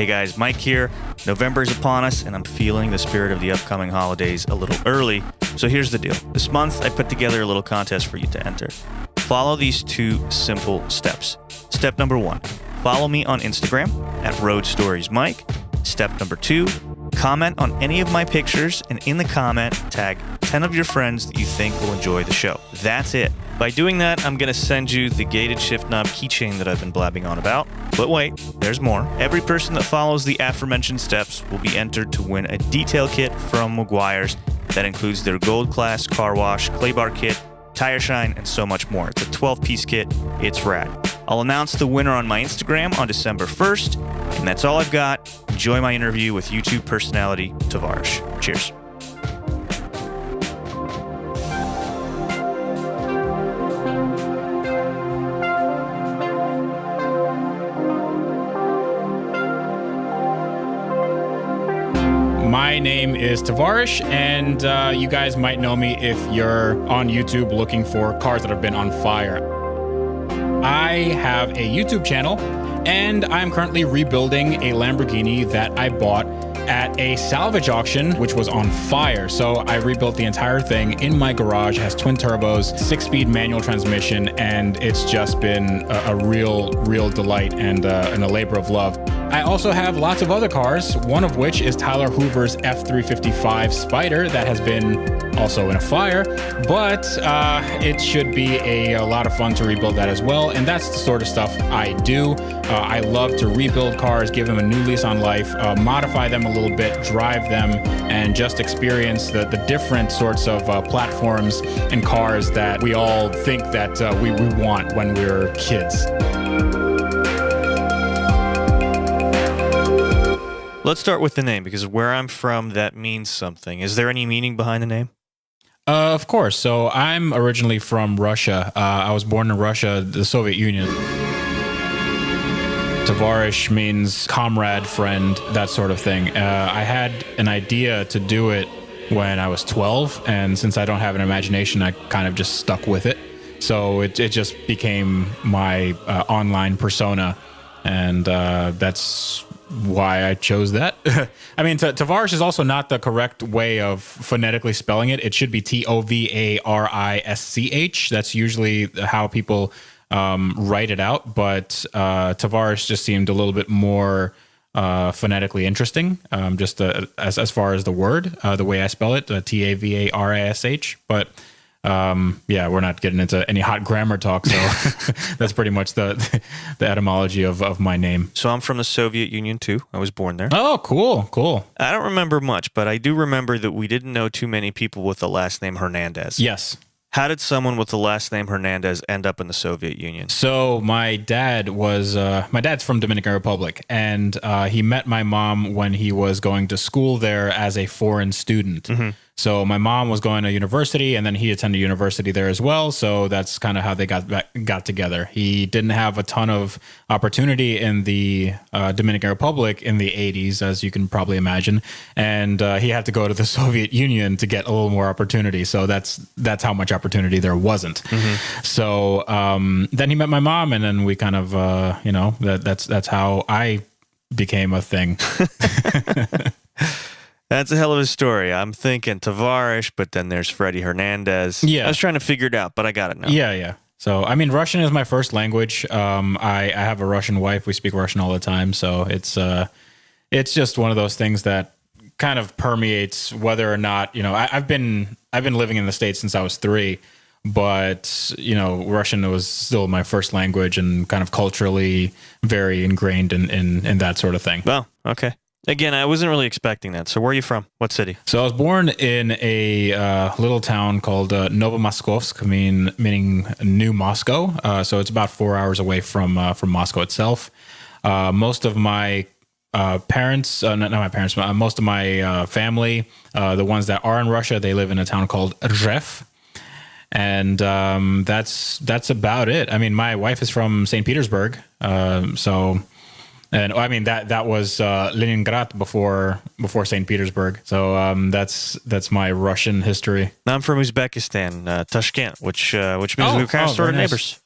Hey guys, Mike here. November is upon us, and I'm feeling the spirit of the upcoming holidays a little early. So here's the deal. This month, I put together a little contest for you to enter. Follow these 2 simple steps. Step number 1, follow me on Instagram at RoadStoriesMike. Step number 2, comment on any of my pictures, and in the comment, tag 10 of your friends that you think will enjoy the show. That's it. By doing that, I'm going to send you the gated shift knob keychain that I've been blabbing on about. But wait, there's more. Every person that follows the aforementioned steps will be entered to win a detail kit from Maguire's that includes their gold class car wash, clay bar kit, tire shine, and so much more. It's a 12-piece kit. It's rad. I'll announce the winner on my Instagram on December 1st, and that's all I've got. Enjoy my interview with YouTube personality Tavarish. Cheers. My name is Tavarish, and you guys might know me if you're on YouTube looking for cars that have been on fire. I have a YouTube channel, and I'm currently rebuilding a Lamborghini that I bought at a salvage auction, which was on fire. So I rebuilt the entire thing in my garage. It has twin turbos, 6-speed manual transmission, and it's just been a real delight and a labor of love. I also have lots of other cars, one of which is Tyler Hoover's F355 Spider that has been also in a fire, but it should be a lot of fun to rebuild that as well, and that's the sort of stuff I do. I love to rebuild cars, give them a new lease on life, modify them a little bit, drive them, and just experience the different sorts of platforms and cars that we all think that we want when we're kids. Let's start with the name, because where I'm from, that means something. Is there any meaning behind the name? Of course. So I'm originally from Russia. I was born in Russia, the Soviet Union. Tavarish means comrade, friend, that sort of thing. I had an idea to do it when I was 12, and since I don't have an imagination, I kind of just stuck with it. So it just became my online persona, and that's why I chose that. I mean, Tavarish is also not the correct way of phonetically spelling it. It should be Tovarisch. That's usually how people write it out, but Tavarish just seemed a little bit more phonetically interesting, just as far as the word, the way I spell it, Tavarish. But yeah, we're not getting into any hot grammar talk, so that's pretty much the etymology of my name. So I'm from the Soviet Union too. I was born there. Oh, cool. I don't remember much, but I do remember that we didn't know too many people with the last name Hernandez. Yes. How did someone with the last name Hernandez end up in the Soviet Union? So my dad's from Dominican Republic, and he met my mom when he was going to school there as a foreign student. Mm-hmm. So my mom was going to university, and then he attended university there as well. So that's kind of how they got together. He didn't have a ton of opportunity in the Dominican Republic in the 80s, as you can probably imagine, and he had to go to the Soviet Union to get a little more opportunity. So that's how much opportunity there wasn't. Mm-hmm. So then he met my mom, and then we kind of that's how I became a thing. That's a hell of a story. I'm thinking Tavarish, but then there's Freddy Hernandez. Yeah. I was trying to figure it out, but I got it now. Yeah. So, I mean, Russian is my first language. I have a Russian wife. We speak Russian all the time. So it's just one of those things that kind of permeates whether or not, I've been living in the States since I was 3, but, Russian was still my first language and kind of culturally very ingrained in that sort of thing. Well, okay. Again, I wasn't really expecting that. So where are you from? What city? So I was born in a little town called Novomoskovsk, meaning New Moscow. So it's about 4 hours away from Moscow itself. Most of my most of my family, the ones that are in Russia, they live in a town called Rzew. And that's about it. I mean, my wife is from St. Petersburg, and I mean that was Leningrad before St. Petersburg. So that's my Russian history. I'm from Uzbekistan, Tashkent, which means we're kind of sort of neighbors.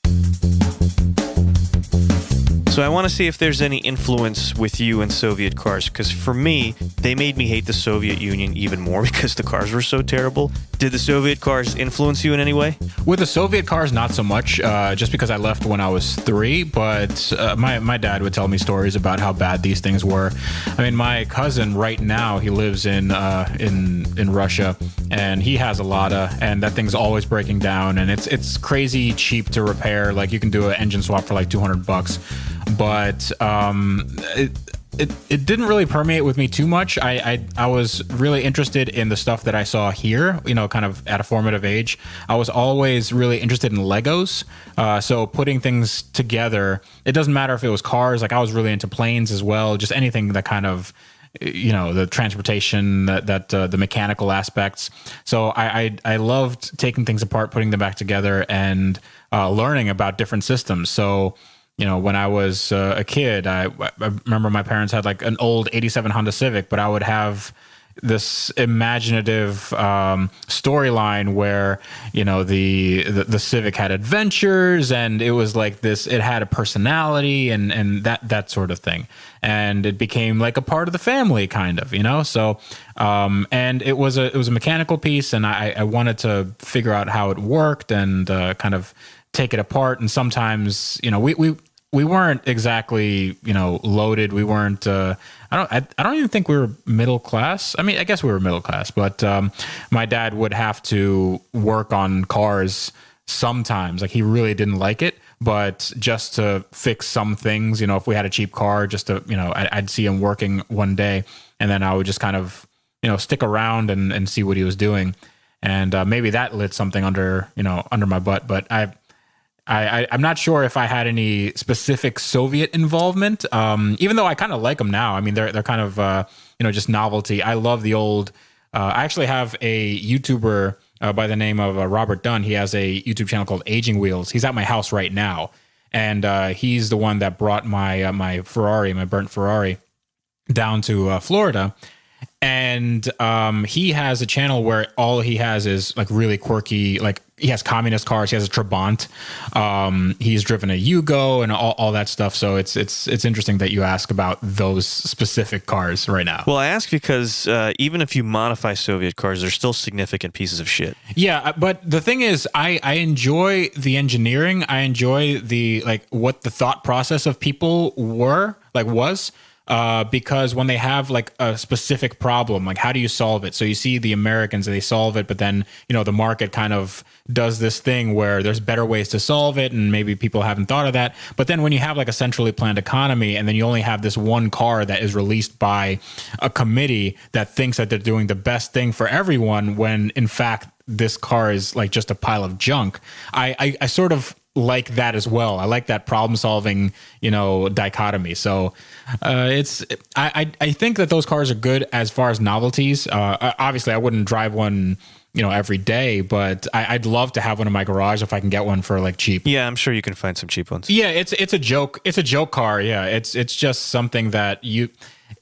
So I want to see if there's any influence with you in Soviet cars, because for me, they made me hate the Soviet Union even more because the cars were so terrible. Did the Soviet cars influence you in any way? With the Soviet cars, not so much, just because I left when I was 3, but my dad would tell me stories about how bad these things were. I mean, my cousin right now, he lives in Russia, and he has a Lada, and that thing's always breaking down, and it's crazy cheap to repair. Like, you can do an engine swap for like $200, but it didn't really permeate with me too much. I was really interested in the stuff that I saw here, kind of at a formative age. I was always really interested in Legos. So putting things together, it doesn't matter if it was cars. Like, I was really into planes as well. Just anything that kind of, the transportation, that the mechanical aspects. So I loved taking things apart, putting them back together, and learning about different systems. So, when I was a kid, I remember my parents had like an old 87 Honda Civic, but I would have this imaginative storyline where, the Civic had adventures, and it was like this, it had a personality and that sort of thing. And it became like a part of the family kind of, So, and it was a mechanical piece, and I wanted to figure out how it worked and kind of take it apart. And sometimes, we weren't exactly, loaded. We weren't, I don't even think we were middle class. I mean, I guess we were middle class, but my dad would have to work on cars sometimes. Like, he really didn't like it, but just to fix some things, if we had a cheap car, just to, I'd see him working one day, and then I would just kind of, stick around and see what he was doing. And maybe that lit something under my butt, but I'm not sure if I had any specific Soviet involvement, even though I kind of like them now. I mean, they're kind of, just novelty. I love the old, I actually have a YouTuber by the name of Robert Dunn. He has a YouTube channel called Aging Wheels. He's at my house right now. And he's the one that brought my Ferrari, my burnt Ferrari, down to Florida. And he has a channel where all he has is like really quirky, like he has communist cars. He has a Trabant. He's driven a Yugo and all that stuff. So it's interesting that you ask about those specific cars right now. Well, I ask because even if you modify Soviet cars, they're still significant pieces of shit. Yeah, but the thing is, I enjoy the engineering. I enjoy what the thought process of people was. Because when they have like a specific problem, like how do you solve it? So you see the Americans, they solve it, but then, the market kind of does this thing where there's better ways to solve it, and maybe people haven't thought of that. But then when you have like a centrally planned economy, and then you only have this one car that is released by a committee that thinks that they're doing the best thing for everyone, when in fact this car is like just a pile of junk, I sort of like that as well. I like that problem solving, dichotomy. So I think that those cars are good as far as novelties. Obviously, I wouldn't drive one, every day, but I'd love to have one in my garage if I can get one for like cheap. Yeah, I'm sure you can find some cheap ones. Yeah, it's a joke. It's a joke car. Yeah, it's just something that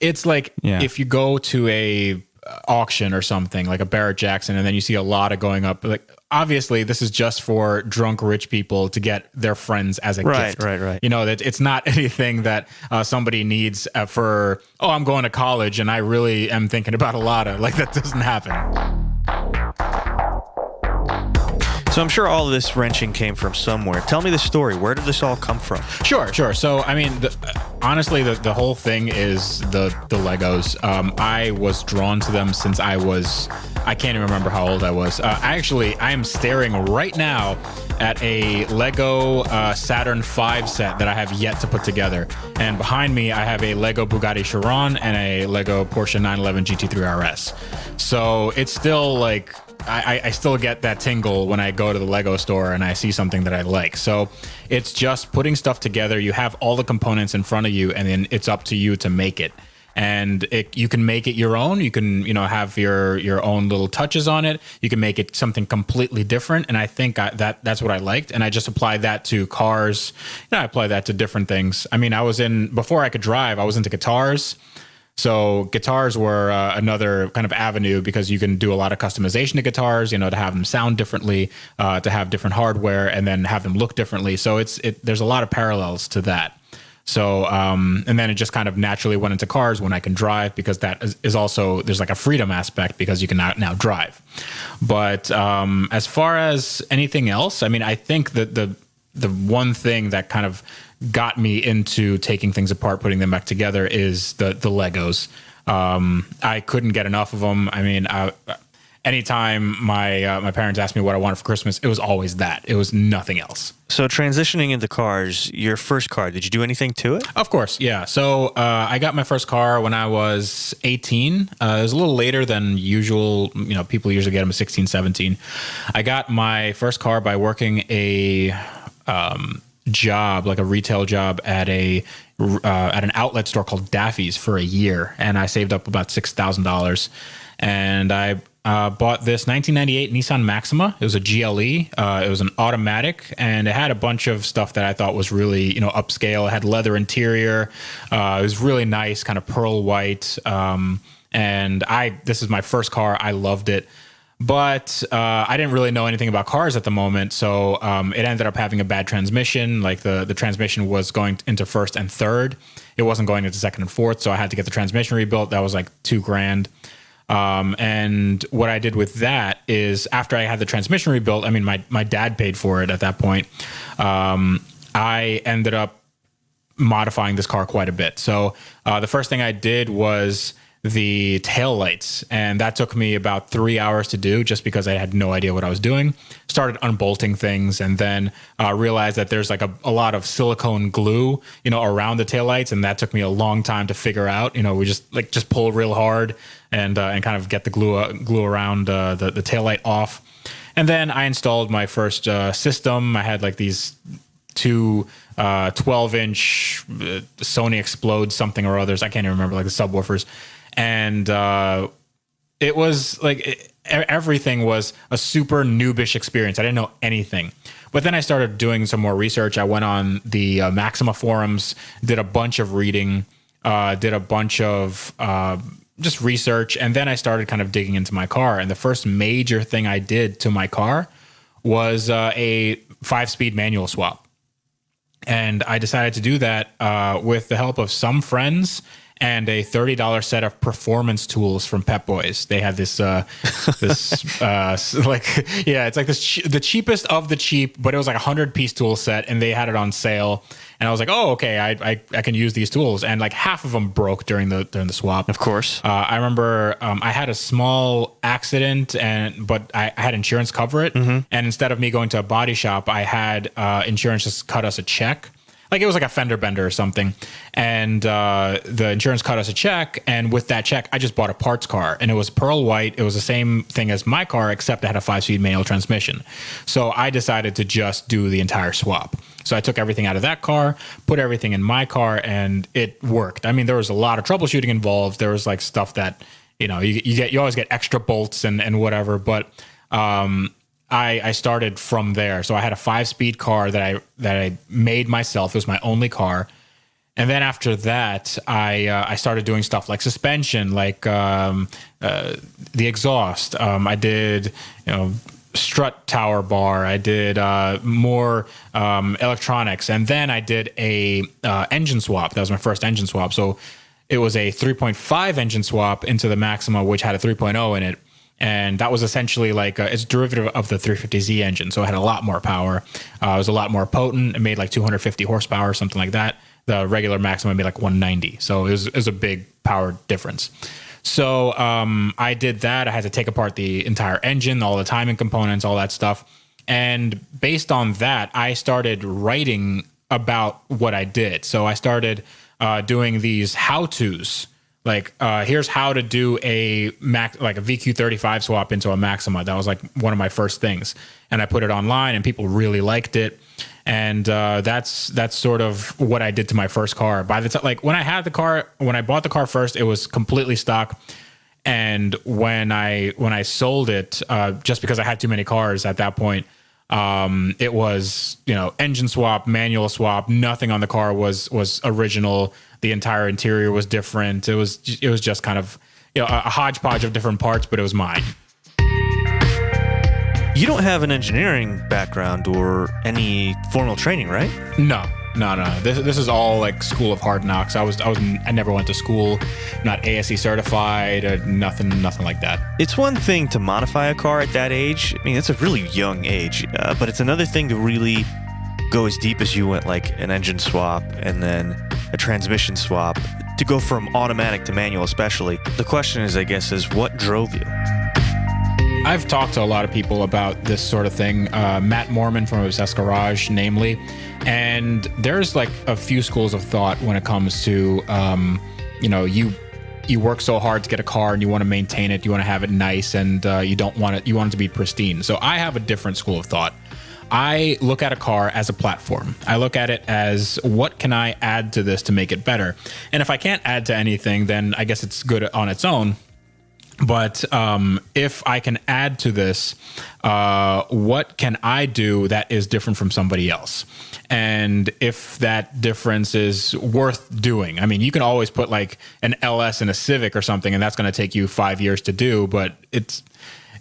it's like if you go to a auction or something like a Barrett Jackson, and then you see a lot of going up, like obviously this is just for drunk rich people to get their friends as a gift. Right. That it's not anything that somebody needs for, I'm going to college and I really am thinking about a Lada. Like, that doesn't happen. So I'm sure all of this wrenching came from somewhere. Tell me the story. Where did this all come from? Sure. So, I mean, honestly, the whole thing is the Legos. I was drawn to them since I can't even remember how old I was. I am staring right now at a Lego Saturn V set that I have yet to put together. And behind me, I have a Lego Bugatti Chiron and a Lego Porsche 911 GT3 RS. So it's still like, I still get that tingle when I go to the Lego store and I see something that I like. So it's just putting stuff together. You have all the components in front of you, and then it's up to you to make it. And you can make it your own. You can, have your own little touches on it. You can make it something completely different. And I think that's what I liked. And I just applied that to cars. I apply that to different things. I mean, before I could drive, I was into guitars. So guitars were another kind of avenue, because you can do a lot of customization to guitars, to have them sound differently, to have different hardware, and then have them look differently. So there's a lot of parallels to that. So, and then it just kind of naturally went into cars when I can drive, because that is also, there's like a freedom aspect because you can now drive. But as far as anything else, I mean, I think that the one thing that kind of got me into taking things apart, putting them back together, is the Legos. I couldn't get enough of them. I mean, anytime my parents asked me what I wanted for Christmas, it was always that. It was nothing else. So transitioning into cars, your first car, did you do anything to it? Of course, yeah. So I got my first car when I was 18. It was a little later than usual. You know, people usually get them at 16, 17. I got my first car by working a job, like a retail job at an outlet store called Daffy's for a year, and I saved up about $6,000, and I bought this 1998 Nissan Maxima. It was a GLE. It was an automatic, and it had a bunch of stuff that I thought was really, upscale. It had leather interior. It was really nice, kind of pearl white. And this is my first car. I loved it. But I didn't really know anything about cars at the moment, so it ended up having a bad transmission. Like the transmission was going into first and third. It wasn't going into second and fourth, so I had to get the transmission rebuilt. That was like $2,000. And what I did with that is, after I had the transmission rebuilt, I mean, my dad paid for it at that point. I ended up modifying this car quite a bit. So the first thing I did was the tail lights, and that took me about 3 hours to do, just because I had no idea what I was doing. Started unbolting things, and then realized that there's like a lot of silicone glue, around the tail lights, and that took me a long time to figure out. We just pull real hard and kind of get the glue around the tail light off. And then I installed my first system. I had like these two 12-inch Sony Explode something or others. I can't even remember, like the subwoofers. And it was like everything was a super noobish experience. I didn't know anything. But then I started doing some more research. I went on the Maxima forums, did a bunch of reading, did a bunch of just research. And then I started kind of digging into my car. And the first major thing I did to my car was a 5-speed manual swap. And I decided to do that with the help of some friends and a $30 set of performance tools from Pep Boys. They had this, it's like the cheapest of the cheap, but it was like a 100-piece tool set, and they had it on sale. And I was like, oh, okay, I can use these tools. And like half of them broke during the swap. Of course. I remember I had a small accident, but I had insurance cover it. Mm-hmm. And instead of me going to a body shop, I had insurance just cut us a check. Like it was like a fender bender or something. And the insurance cut us a check. And with that check, I just bought a parts car. And it was pearl white. It was the same thing as my car, except it had a 5-speed manual transmission. So I decided to just do the entire swap. So I took everything out of that car, put everything in my car, and it worked. I mean, there was a lot of troubleshooting involved. There was like stuff that, you always get extra bolts and whatever. But I started from there. So I had a 5-speed car that I made myself. It was my only car. And then after that, I started doing stuff like suspension, like the exhaust. I did, strut tower bar. I did more electronics. And then I did a engine swap. That was my first engine swap. So it was a 3.5 engine swap into the Maxima, which had a 3.0 in it. And that was essentially like it's derivative of the 350Z engine. So it had a lot more power. It was a lot more potent. It made like 250 horsepower or something like that. The regular Maxima made like 190. So it was a big power difference. So I did that. I had to take apart the entire engine, all the timing components, all that stuff. And based on that, I started writing about what I did. So I started doing these how-tos. Like, here's how to do a VQ35 swap into a Maxima. That was like one of my first things. And I put it online, and people really liked it. And that's sort of what I did to my first car. By the time, like when I bought the car first, it was completely stock. And when I sold it, just because I had too many cars at that point, it was, engine swap, manual swap. Nothing on the car was original. The entire interior was different. It was just kind of, a hodgepodge of different parts, but it was mine. You don't have an engineering background or any formal training, right? No. No. This is all like School of Hard Knocks. I never went to school, not ASE certified, or nothing like that. It's one thing to modify a car at that age. I mean, it's a really young age, but it's another thing to really go as deep as you went, like an engine swap and then a transmission swap, to go from automatic to manual especially. The question is, I guess, is what drove you? I've talked to a lot of people about this sort of thing, Matt Mormon from Obsessed Garage, namely, and there's like a few schools of thought when it comes to, you work so hard to get a car and you want to maintain it, you want to have it nice, and you want it to be pristine. So I have a different school of thought. I look at a car as a platform. I look at it as, what can I add to this to make it better? And if I can't add to anything, then I guess it's good on its own. But if I can add to this, what can I do that is different from somebody else? And if that difference is worth doing, I mean, you can always put like an LS in a Civic or something, and that's going to take you 5 years to do. But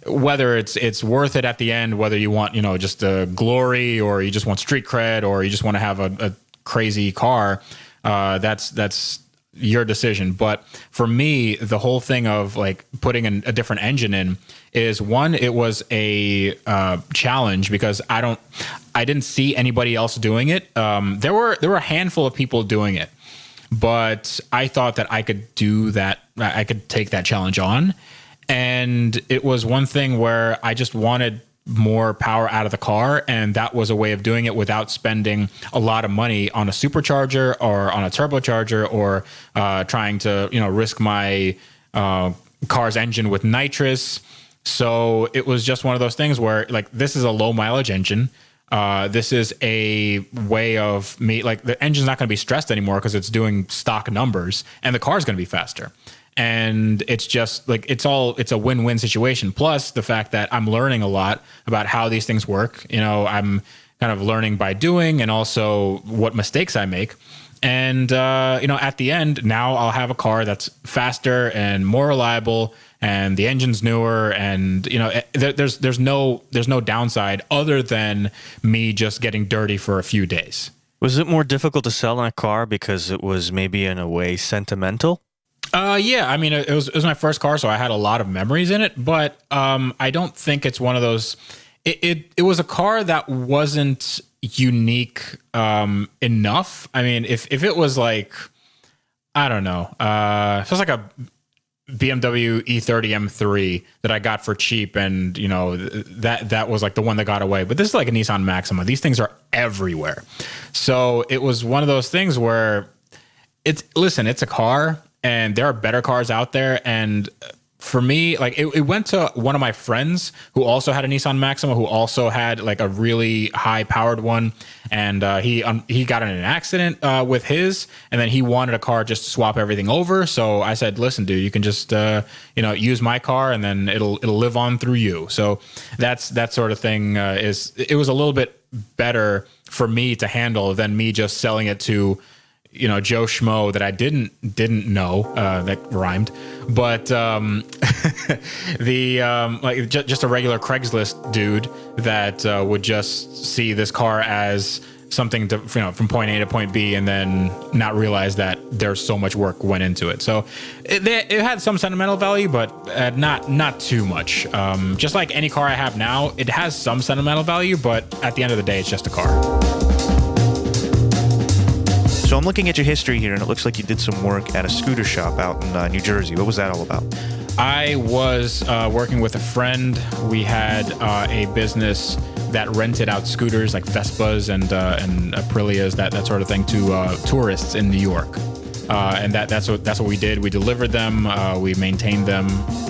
whether it's worth it at the end, whether you want, just a glory, or you just want street cred, or you just want to have a crazy car, that's your decision. But for me, the whole thing of like putting a different engine in is, one, it was a challenge because I didn't see anybody else doing it. There were a handful of people doing it, but I thought that I could do that. I could take that challenge on. And it was one thing where I just wanted more power out of the car, and that was a way of doing it without spending a lot of money on a supercharger or on a turbocharger, or trying to risk my car's engine with nitrous. So it was just one of those things where, like, this is a low mileage engine. This is a way of me, like, the engine's not going to be stressed anymore because it's doing stock numbers, and the car's going to be faster. And it's just like, it's a win-win situation. Plus the fact that I'm learning a lot about how these things work. I'm kind of learning by doing, and also what mistakes I make. And, at the end, now I'll have a car that's faster and more reliable, and the engine's newer. And, there's no downside other than me just getting dirty for a few days. Was it more difficult to sell that car because it was maybe in a way sentimental? Yeah, I mean, it was my first car, so I had a lot of memories in it, but I don't think it's one of those. It was a car that wasn't unique enough. I mean, if it was like, I don't know, if it was like a BMW E30 M3 that I got for cheap, and that was like the one that got away. But this is like a Nissan Maxima. These things are everywhere, so it was one of those things where it's a car. And there are better cars out there. And for me, like, it went to one of my friends who also had a Nissan Maxima, who also had like a really high powered one. And he got in an accident with his, and then he wanted a car just to swap everything over. So I said, listen, dude, you can just, use my car, and then it'll live on through you. So that sort of thing it was a little bit better for me to handle than me just selling it to, Joe Schmo that I didn't know, that rhymed, but just a regular Craigslist dude that would just see this car as something to, from point A to point B, and then not realize that there's so much work went into it. So it had some sentimental value, but not too much. Just like any car I have now, it has some sentimental value, but at the end of the day, it's just a car. So I'm looking at your history here, and it looks like you did some work at a scooter shop out in New Jersey. What was that all about? I was working with a friend. We had a business that rented out scooters like Vespas and Aprilias, that sort of thing, to tourists in New York. And that's what we did. We delivered them, we maintained them,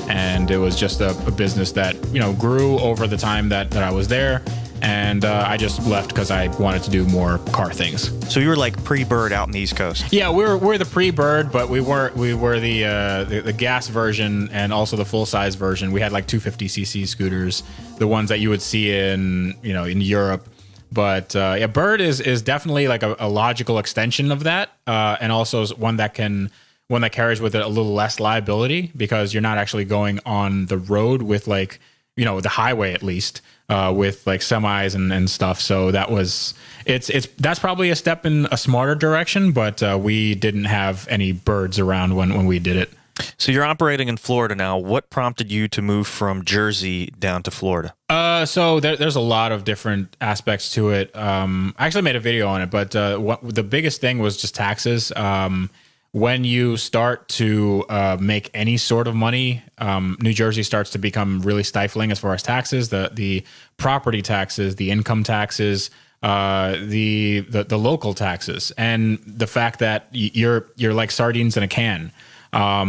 and it was just a business that grew over the time that I was there. And I just left because I wanted to do more car things. So you were like pre-Bird out in the East Coast. Yeah, we're the pre-Bird, but we were the gas version and also the full size version. We had like 250cc scooters, the ones that you would see in Europe. But yeah, Bird is definitely like a logical extension of that, and also is one that carries with it a little less liability, because you're not actually going on the road with like the highway at least, with like semis and stuff. So that's probably a step in a smarter direction, but we didn't have any birds around when we did it. So you're operating in Florida now. What prompted you to move from Jersey down to Florida? So there's a lot of different aspects to it. I actually made a video on it, but the biggest thing was just taxes. When you start to make any sort of money, New Jersey starts to become really stifling as far as taxes. The property taxes, the income taxes, the local taxes, and the fact that you're like sardines in a can.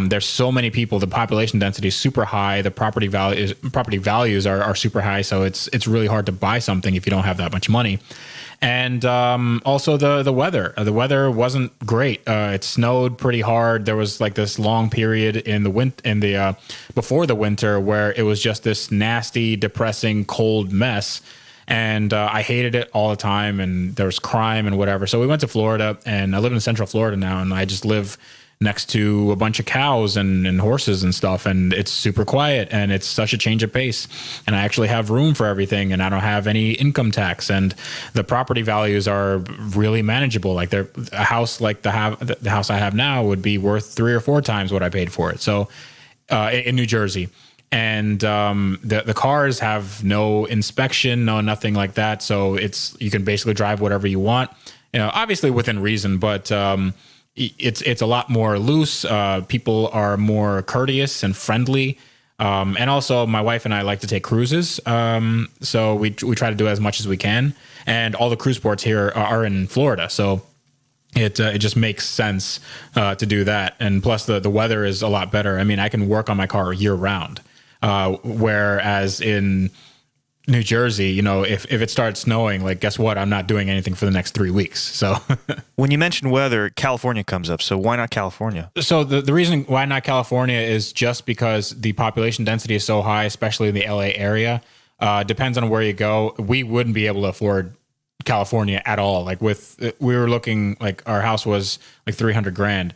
There's so many people. The population density is super high. The property values are super high. So it's really hard to buy something if you don't have that much money. And also the weather. The weather wasn't great. It snowed pretty hard. There was like this long period in the before the winter where it was just this nasty, depressing, cold mess. And I hated it all the time. And there was crime and whatever. So we went to Florida, and I live in Central Florida now, and I just live next to a bunch of cows and horses and stuff, and it's super quiet, and it's such a change of pace, and I actually have room for everything, and I don't have any income tax, and the property values are really manageable. Like a house like the house I have now would be worth 3 or 4 times what I paid for it. So in New Jersey. And the cars have no inspection, nothing like that. So you can basically drive whatever you want, obviously within reason, but it's a lot more loose. People are more courteous and friendly. And also my wife and I like to take cruises. So we try to do as much as we can. And all the cruise ports here are in Florida. So it just makes sense to do that. And plus the weather is a lot better. I mean, I can work on my car year round. Whereas in New Jersey, if it starts snowing, like, guess what? I'm not doing anything for the next 3 weeks. So when you mention weather, California comes up. So why not California? So the reason why not California is just because the population density is so high, especially in the LA area. Depends on where you go. We wouldn't be able to afford California at all. Like we were looking, like our house was like $300,000.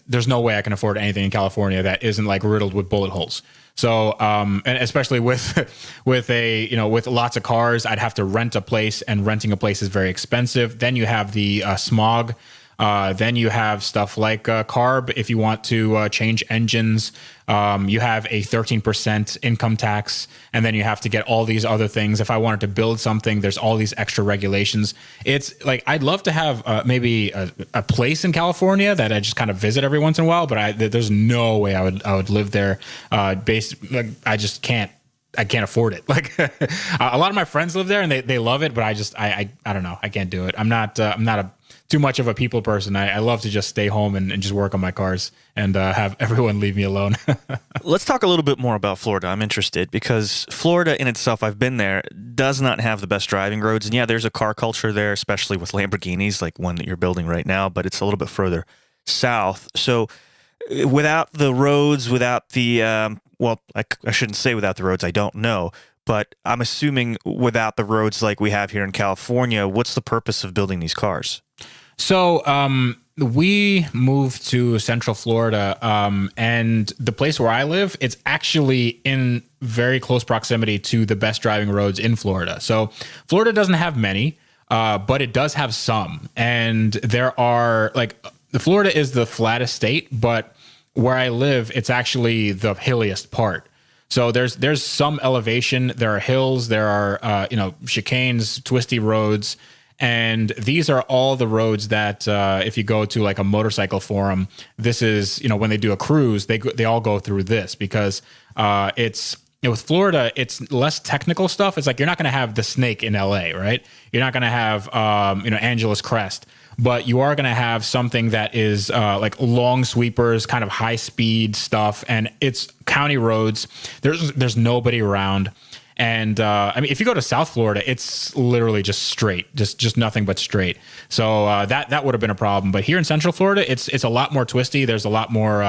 There's no way I can afford anything in California that isn't like riddled with bullet holes. So, and especially with lots of cars, I'd have to rent a place, and renting a place is very expensive. Then you have the smog. Then you have stuff like CARB if you want to change engines. You have a 13% income tax, and then you have to get all these other things. If I wanted to build something, there's all these extra regulations. It's like I'd love to have maybe a place in California that I just kind of visit every once in a while, but there's no way I would live there. I just can't. I can't afford it. Like a lot of my friends live there and they love it, but I don't know. I can't do it. I'm not too much of a people person. I love to just stay home and just work on my cars and have everyone leave me alone. Let's talk a little bit more about Florida. I'm interested because Florida in itself, I've been there, does not have the best driving roads. And yeah, there's a car culture there, especially with Lamborghinis, like one that you're building right now, but it's a little bit further south. So without the roads, without the, I shouldn't say without the roads, I don't know. But I'm assuming without the roads like we have here in California, what's the purpose of building these cars? So we moved to Central Florida, and the place where I live, it's actually in very close proximity to the best driving roads in Florida. So Florida doesn't have many, but it does have some. And there are Florida is the flattest state, but where I live, it's actually the hilliest part. So there's some elevation. There are hills. There are chicanes, twisty roads. And these are all the roads that if you go to like a motorcycle forum, this is, when they do a cruise, they all go through this because it's, with Florida, it's less technical stuff. It's like you're not going to have the snake in LA, right? You're not going to have, Angeles Crest, but you are going to have something that is like long sweepers, kind of high speed stuff. And it's county roads. There's nobody around. And if you go to South Florida, it's literally just straight, just nothing but straight. So that would have been a problem. But here in Central Florida, it's a lot more twisty. There's a lot more,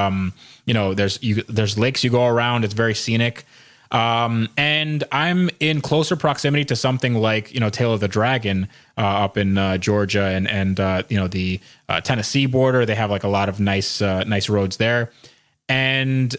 there's lakes you go around. It's very scenic. And I'm in closer proximity to something like, Tail of the Dragon up in Georgia and the Tennessee border. They have like a lot of nice roads there. And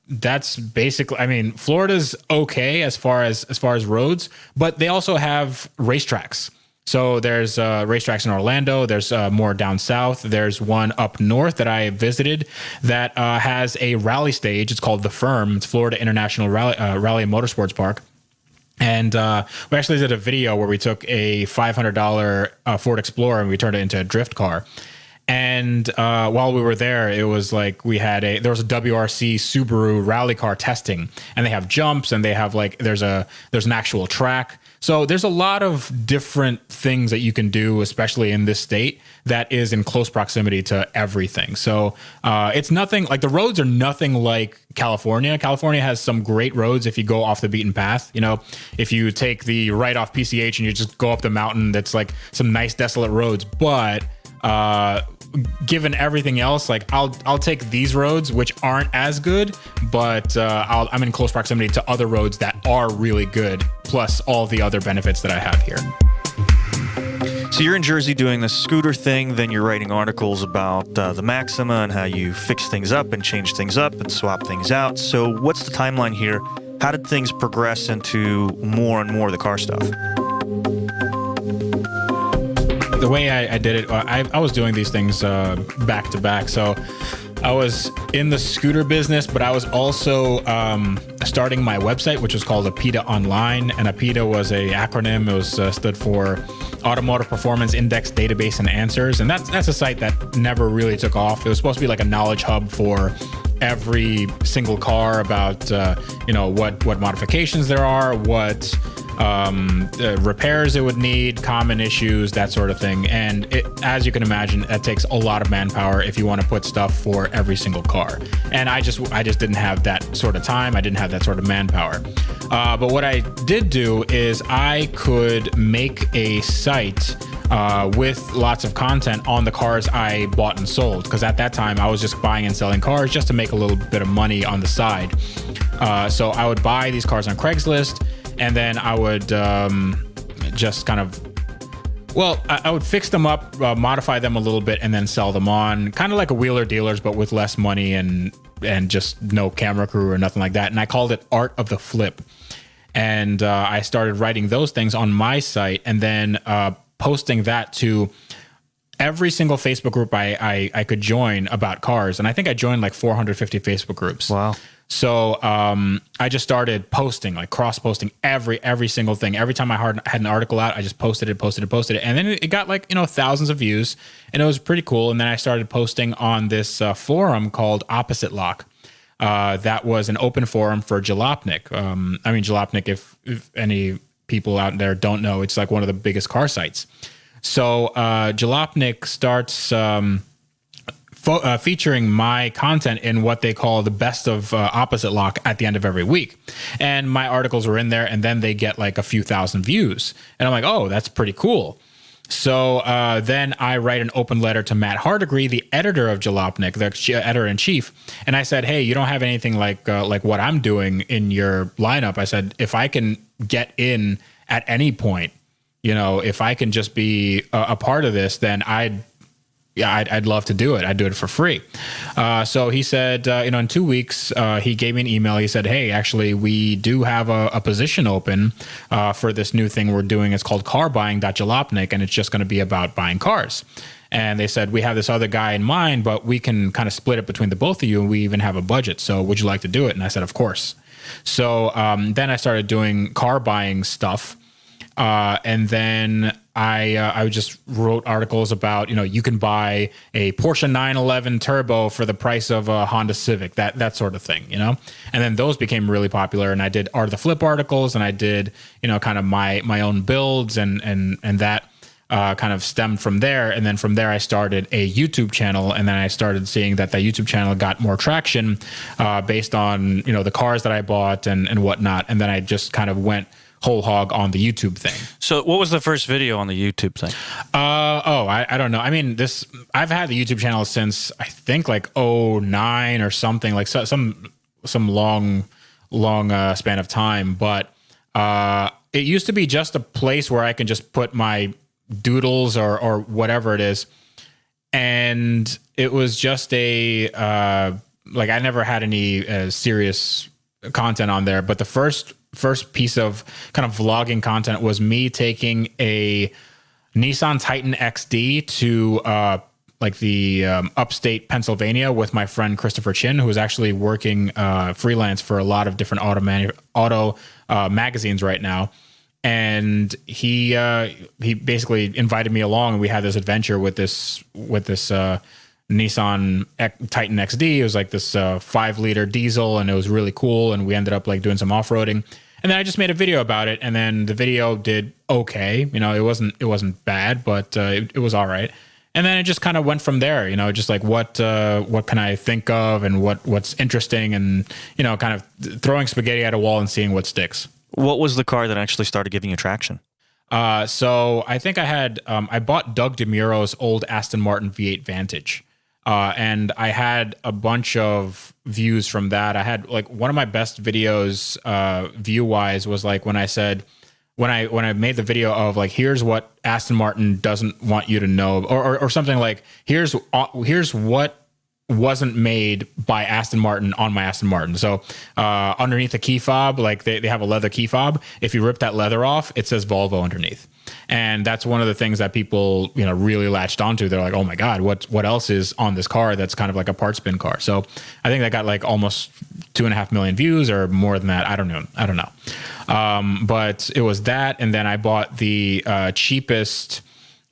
that's basically, I mean, Florida's okay as far as roads, but they also have racetracks. So there's racetracks in Orlando. There's more down south. There's one up north that I visited that has a rally stage. It's called The Firm. It's Florida International Rally and Motorsports Park. And we actually did a video where we took a $500 Ford Explorer and we turned it into a drift car. And while we were there, it was like there was a WRC Subaru rally car testing, and they have jumps, and they have like there's an actual track. So there's a lot of different things that you can do, especially in this state, that is in close proximity to everything. So it's nothing like the roads are nothing like California. California has some great roads if you go off the beaten path. You know, if you take the right off PCH and you just go up the mountain, that's like some nice desolate roads. But given everything else, like I'll take these roads, which aren't as good, but I'm in close proximity to other roads that are really good, plus all the other benefits that I have here. So you're in Jersey doing the scooter thing, then you're writing articles about the Maxima and how you fix things up and change things up and swap things out. So what's the timeline here? How did things progress into more and more of the car stuff? The way I did it, I was doing these things back to back. So I was in the scooter business, but I was also starting my website, which was called APIDA Online. And APIDA was a acronym. It was stood for Automotive Performance Index Database and Answers. And that's a site that never really took off. It was supposed to be like a knowledge hub for every single car about what modifications there are, what repairs it would need, common issues, that sort of thing. And as you can imagine, that takes a lot of manpower if you want to put stuff for every single car. And I just didn't have that sort of time. I didn't have that sort of manpower. But what I did do is I could make a site with lots of content on the cars I bought and sold. Because at that time, I was just buying and selling cars just to make a little bit of money on the side. So I would buy these cars on Craigslist, and then I would just kind of, I would fix them up, modify them a little bit, and then sell them on, kind of like a wheeler dealers, but with less money and just no camera crew or nothing like that. And I called it Art of the Flip. And I started writing those things on my site, and then posting that to every single Facebook group I could join about cars. And I think I joined like 450 Facebook groups. Wow. So I just started posting, like cross-posting every single thing. Every time I had an article out, I just posted it. And then it got like, thousands of views, and it was pretty cool. And then I started posting on this forum called Opposite Lock. That was an open forum for Jalopnik. Jalopnik, if any people out there don't know, it's like one of the biggest car sites. So Jalopnik starts featuring my content in what they call the best of Opposite Lock at the end of every week. And my articles were in there, and then they get like a few thousand views. And I'm like, oh, that's pretty cool. So then I write an open letter to Matt Hardigree, the editor of Jalopnik, the editor-in-chief. And I said, hey, you don't have anything like what I'm doing in your lineup. I said, if I can get in at any point, if I can just be a part of this, then I'd love to do it. I'd do it for free. So he said, in 2 weeks, he gave me an email. He said, hey, actually, we do have a position open for this new thing we're doing. It's called carbuying.jalopnik, and it's just going to be about buying cars. And they said, we have this other guy in mind, but we can kind of split it between the both of you, and we even have a budget. So would you like to do it? And I said, of course. So then I started doing car buying stuff. And then I just wrote articles about, you can buy a Porsche 911 Turbo for the price of a Honda Civic, that sort of thing, And then those became really popular, and I did Art of the Flip articles, and I did, kind of my own builds, and that kind of stemmed from there. And then from there, I started a YouTube channel, and then I started seeing that YouTube channel got more traction based on, the cars that I bought and whatnot. And then I just kind of went whole hog on the YouTube thing. So what was the first video on the YouTube thing? I don't know. I mean, I've had the YouTube channel since I think like 2009 or something, like some long span of time. But it used to be just a place where I can just put my doodles or whatever it is. And it was just a like I never had any serious content on there, but the first piece of kind of vlogging content was me taking a Nissan Titan XD to like the upstate Pennsylvania with my friend Christopher Chin, who was actually working freelance for a lot of different auto magazines right now. And he basically invited me along, and we had this adventure with this Nissan Titan XD. It was like this 5-liter diesel, and it was really cool. And we ended up like doing some off-roading. And then I just made a video about it, and then the video did okay. You know, it wasn't bad, but it was all right. And then it just kind of went from there. You know, just like what can I think of, and what's interesting, and you know, kind of throwing spaghetti at a wall and seeing what sticks. What was the car that actually started giving you traction? So I think I had I bought Doug DeMuro's old Aston Martin V8 Vantage. And I had a bunch of views from that. I had like one of my best videos view wise was like when I said, when I made the video of like, here's what Aston Martin doesn't want you to know, or something like, here's what wasn't made by Aston Martin on my Aston Martin. So underneath the key fob, like they have a leather key fob. If you rip that leather off, it says Volvo underneath. And that's one of the things that people, you know, really latched onto. They're like, oh my God, what else is on this car that's kind of like a parts bin car? So I think that got like almost 2.5 million views or more than that. I don't know. But it was that. And then I bought the cheapest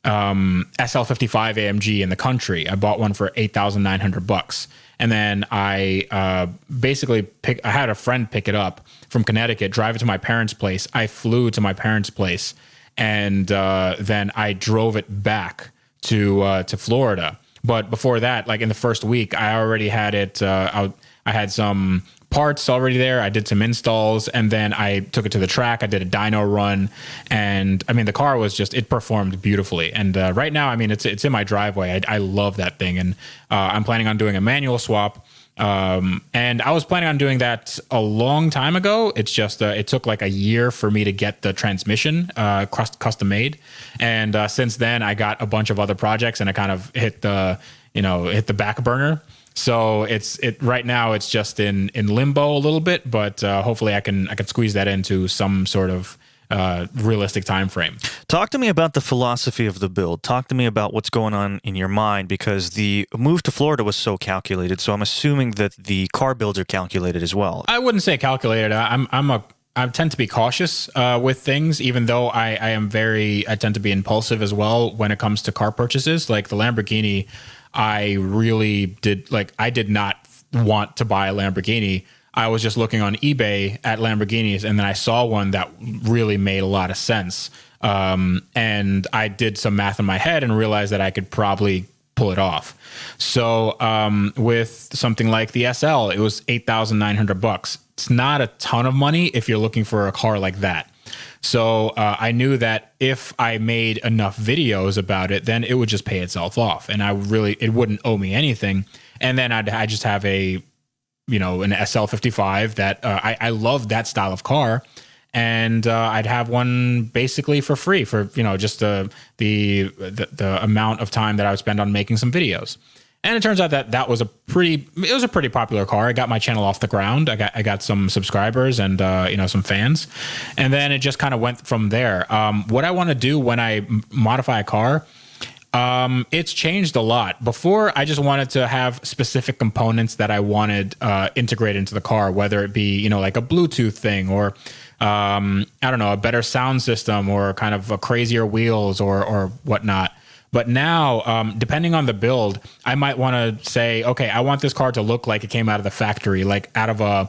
SL55 AMG in the country. I bought one for $8,900. And then I basically I had a friend pick it up from Connecticut, drive it to my parents' place. I flew to my parents' place, and then I drove it back to Florida. But before that, like in the first week, I already had it. I had some parts already there. I did some installs, and then I took it to the track. I did a dyno run, and I mean the car was it performed beautifully. And right now, I mean it's in my driveway. I love that thing, and I'm planning on doing a manual swap. And I was planning on doing that a long time ago. It's just it took like a year for me to get the transmission custom made, and since then I got a bunch of other projects, and I kind of hit the back burner. So right now it's just in limbo a little bit, but hopefully I can squeeze that into some sort of realistic time frame. Talk to me about the philosophy of the build. Talk to me about what's going on in your mind, because the move to Florida was so calculated. So I'm assuming that the car builds are calculated as well. I wouldn't say calculated. I tend to be cautious with things, even though I tend to be impulsive as well when it comes to car purchases. Like the Lamborghini, I did not want to buy a Lamborghini. I was just looking on eBay at Lamborghinis, and then I saw one that really made a lot of sense. And I did some math in my head and realized that I could probably pull it off. So with something like the SL, it was $8,900. It's not a ton of money if you're looking for a car like that. So I knew that if I made enough videos about it, then it would just pay itself off, and it wouldn't owe me anything. And then I just have an SL55 that I love that style of car, and I'd have one basically for free for just the amount of time that I would spend on making some videos. And it turns out that was a pretty popular car. I got my channel off the ground. I got some subscribers and some fans, and then it just kind of went from there. What I want to do when I modify a car, it's changed a lot. Before, I just wanted to have specific components that I wanted integrated into the car, whether it be like a Bluetooth thing, or a better sound system, or kind of a crazier wheels or whatnot. But now, depending on the build, I might want to say, okay, I want this car to look like it came out of the factory, like out of a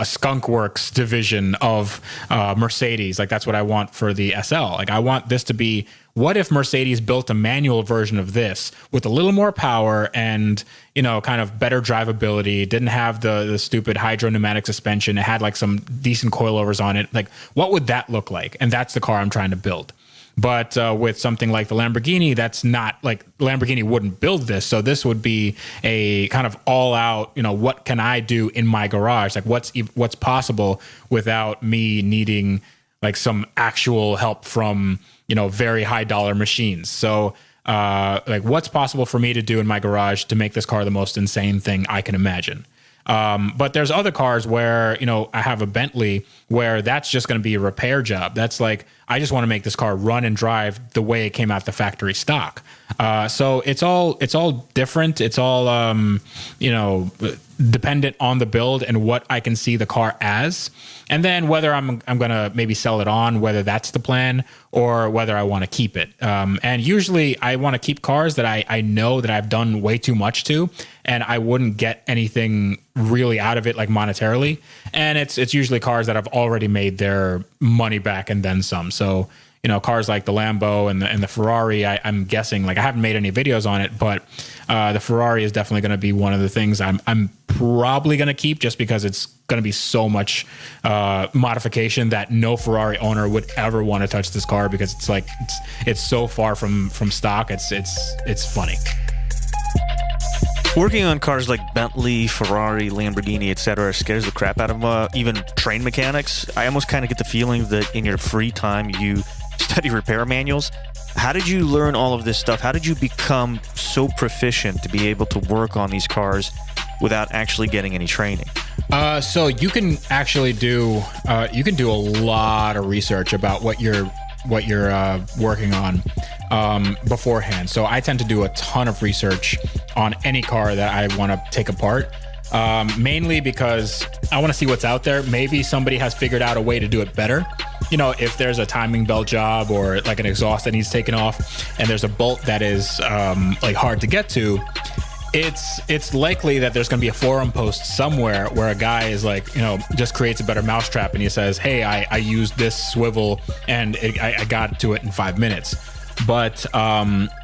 Skunk Works division of Mercedes. Like that's what I want for the SL. Like I want this to be, what if Mercedes built a manual version of this with a little more power and, kind of better drivability, didn't have the stupid hydro-pneumatic suspension. It had like some decent coilovers on it. Like what would that look like? And that's the car I'm trying to build. But with something like the Lamborghini, that's not like Lamborghini wouldn't build this. So this would be a kind of all out, what can I do in my garage? Like what's possible without me needing like some actual help from, very high dollar machines. So like what's possible for me to do in my garage to make this car the most insane thing I can imagine. But there's other cars where, you know, I have a Bentley where that's just going to be a repair job. That's like, I just want to make this car run and drive the way it came out the factory stock. So it's all different. It's all, you know, dependent on the build and what I can see the car as. And then whether I'm going to maybe sell it on, whether that's the plan or whether I want to keep it. And usually I want to keep cars that I know that I've done way too much to, and I wouldn't get anything really out of it, like monetarily. And it's usually cars that have already made their money back and then some. So, you know, cars like the Lambo and the Ferrari, I'm guessing, like I haven't made any videos on it, but the Ferrari is definitely going to be one of the things I'm probably going to keep, just because it's going to be so much modification that no Ferrari owner would ever want to touch this car, because it's like it's so far from stock. It's funny. Working on cars like Bentley, Ferrari, Lamborghini, etc. scares the crap out of even trained mechanics. I almost kind of get the feeling that in your free time you study repair manuals. How did you learn all of this stuff? How did you become so proficient to be able to work on these cars without actually getting any training? So you can actually do a lot of research about what you're working on beforehand. So I tend to do a ton of research on any car that I want to take apart, mainly because I want to see what's out there. Maybe somebody has figured out a way to do it better. You know, if there's a timing belt job or like an exhaust that needs taken off and there's a bolt that is like hard to get to, it's likely that there's going to be a forum post somewhere where a guy is like, you know, just creates a better mousetrap and he says, hey, I used this swivel and I got to it in 5 minutes. But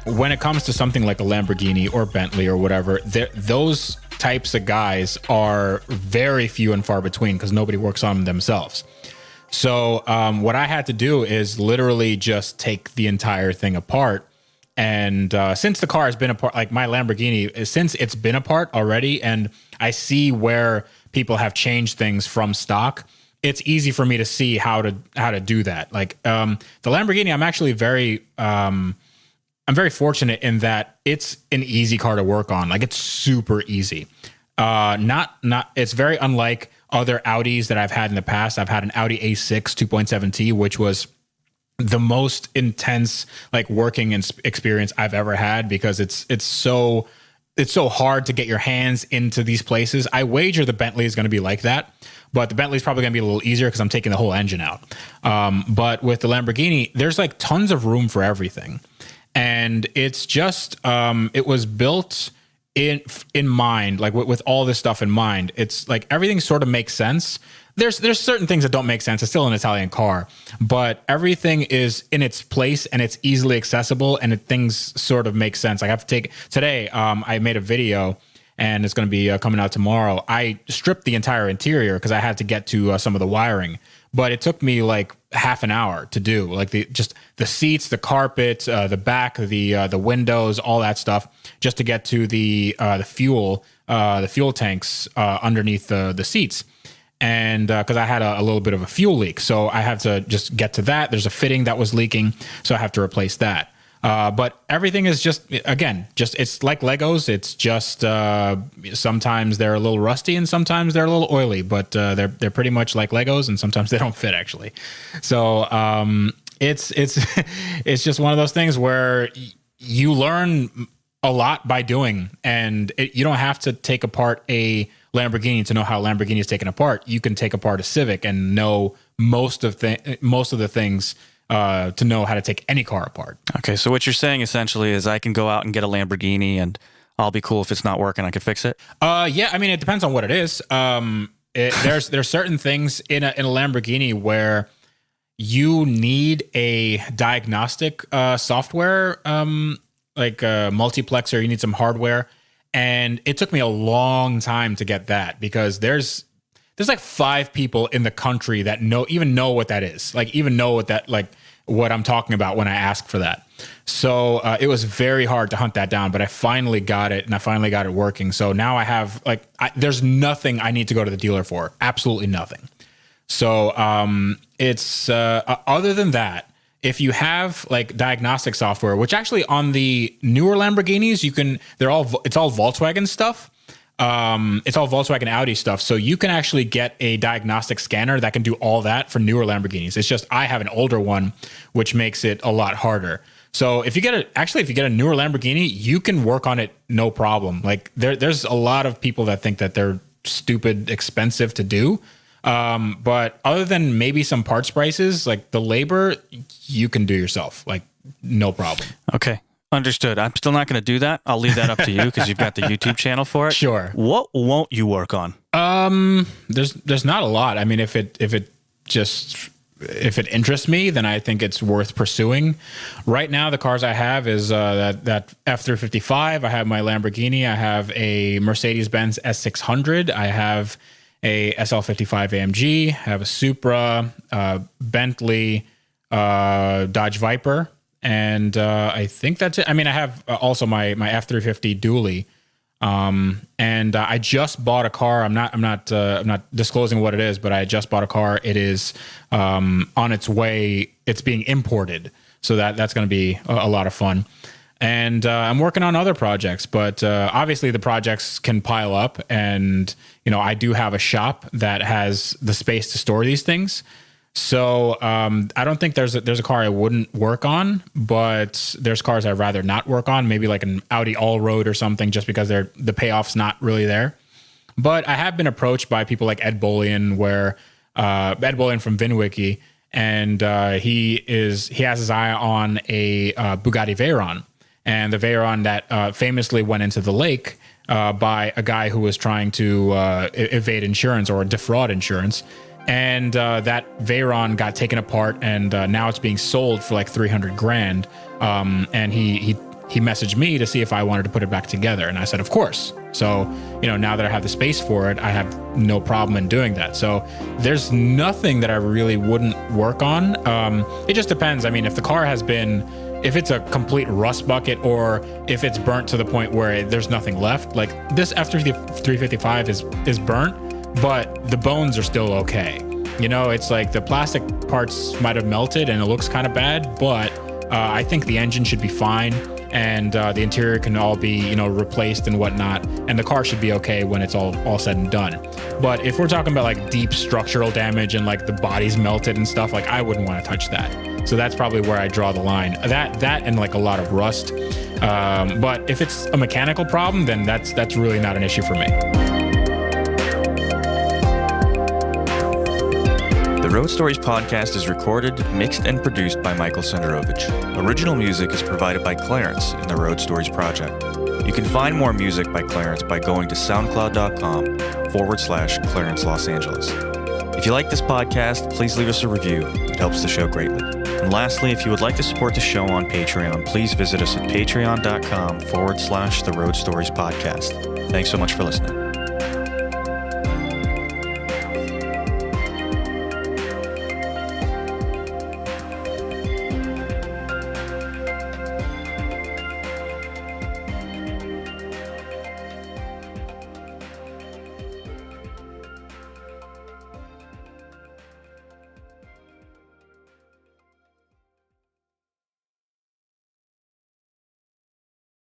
when it comes to something like a Lamborghini or Bentley or whatever, those types of guys are very few and far between, because nobody works on them themselves. So what I had to do is literally just take the entire thing apart. And since the car has been apart, like my Lamborghini, since it's been apart already, and I see where people have changed things from stock, it's easy for me to see how to do that. Like the Lamborghini, I'm actually I'm very fortunate in that it's an easy car to work on. Like it's super easy. It's very unlike other Audis that I've had in the past. I've had an Audi A6 2.7T, which was the most intense like working experience I've ever had, because it's so hard to get your hands into these places. I wager the Bentley is going to be like that, but the Bentley is probably going to be a little easier because I'm taking the whole engine out. But with the Lamborghini, there's like tons of room for everything, and it's just it was built in mind, like with all this stuff in mind. It's like everything sort of makes sense. There's certain things that don't make sense. It's still an Italian car, but everything is in its place and it's easily accessible, and things sort of make sense. Like I have to take today. I made a video and it's going to be coming out tomorrow. I stripped the entire interior because I had to get to some of the wiring, but it took me like half an hour to do, like the seats, the carpet, the back, the windows, all that stuff, just to get to the fuel tanks underneath the seats. And because I had a little bit of a fuel leak, so I had to just get to that. There's a fitting that was leaking, so I have to replace that. But everything is just it's like Legos. It's just sometimes they're a little rusty and sometimes they're a little oily, but they're pretty much like Legos, and sometimes they don't fit actually. So it's it's just one of those things where you learn a lot by doing, and you don't have to take apart a Lamborghini to know how Lamborghini is taken apart. You can take apart a Civic and know most of the things to know how to take any car apart. Okay, so what you're saying essentially is I can go out and get a Lamborghini and I'll be cool if it's not working. I can fix it. Yeah, I mean it depends on what it is. There's certain things in a Lamborghini where you need a diagnostic software, like a multiplexer. You need some hardware. And it took me a long time to get that, because there's like 5 people in the country that know what that is. Like even know what I'm talking about when I ask for that. So it was very hard to hunt that down, but I finally got it, and I finally got it working. So now I have there's nothing I need to go to the dealer for. Absolutely nothing. So it's other than that, if you have like diagnostic software, which actually on the newer Lamborghinis, it's all Volkswagen stuff. It's all Volkswagen Audi stuff. So you can actually get a diagnostic scanner that can do all that for newer Lamborghinis. It's just, I have an older one, which makes it a lot harder. So if you get a newer Lamborghini, you can work on it no problem. Like there's a lot of people that think that they're stupid expensive to do. But other than maybe some parts prices, like the labor, you can do yourself, like no problem. Okay. Understood. I'm still not going to do that. I'll leave that up to you because you've got the YouTube channel for it. Sure. What won't you work on? There's not a lot. I mean, if it interests me, then I think it's worth pursuing. Right now, the cars I have is that F355. I have my Lamborghini. I have a Mercedes-Benz S600. I have a SL55 AMG. I have a Supra, Bentley, Dodge Viper. And I think that's it. I mean, I have also my F350 dually, and I just bought a car. I'm not disclosing what it is, but I just bought a car. It is on its way. It's being imported, so that's going to be a lot of fun. And I'm working on other projects, but obviously the projects can pile up. And I do have a shop that has the space to store these things. So I don't think there's a car I wouldn't work on, but there's cars I'd rather not work on, maybe like an Audi Allroad or something, just because the payoff's not really there. But I have been approached by people like Ed Bolian, Ed Bolian from VinWiki, and he has his eye on a Bugatti Veyron, and the Veyron that famously went into the lake by a guy who was trying to evade insurance or defraud insurance. And that Veyron got taken apart, and now it's being sold for like $300,000. And he messaged me to see if I wanted to put it back together, and I said, of course. So now that I have the space for it, I have no problem in doing that. So there's nothing that I really wouldn't work on. It just depends. I mean, if it's a complete rust bucket, or if it's burnt to the point where there's nothing left, like this F355 is burnt, but the bones are still okay. It's like the plastic parts might have melted and it looks kind of bad, but I think the engine should be fine, and the interior can all be, replaced and whatnot, and the car should be okay when it's all said and done. But if we're talking about like deep structural damage and like the body's melted and stuff, like I wouldn't want to touch that. So that's probably where I draw the line. That and like a lot of rust. But if it's a mechanical problem, then that's really not an issue for me. The Road Stories podcast is recorded, mixed, and produced by Michael Senderovich. Original music is provided by Clarence in the Road Stories project. You can find more music by Clarence by going to soundcloud.com/Clarence Los Angeles. If you like this podcast, please leave us a review. It helps the show greatly. And lastly, if you would like to support the show on Patreon, please visit us at patreon.com/The Road Stories podcast. Thanks so much for listening.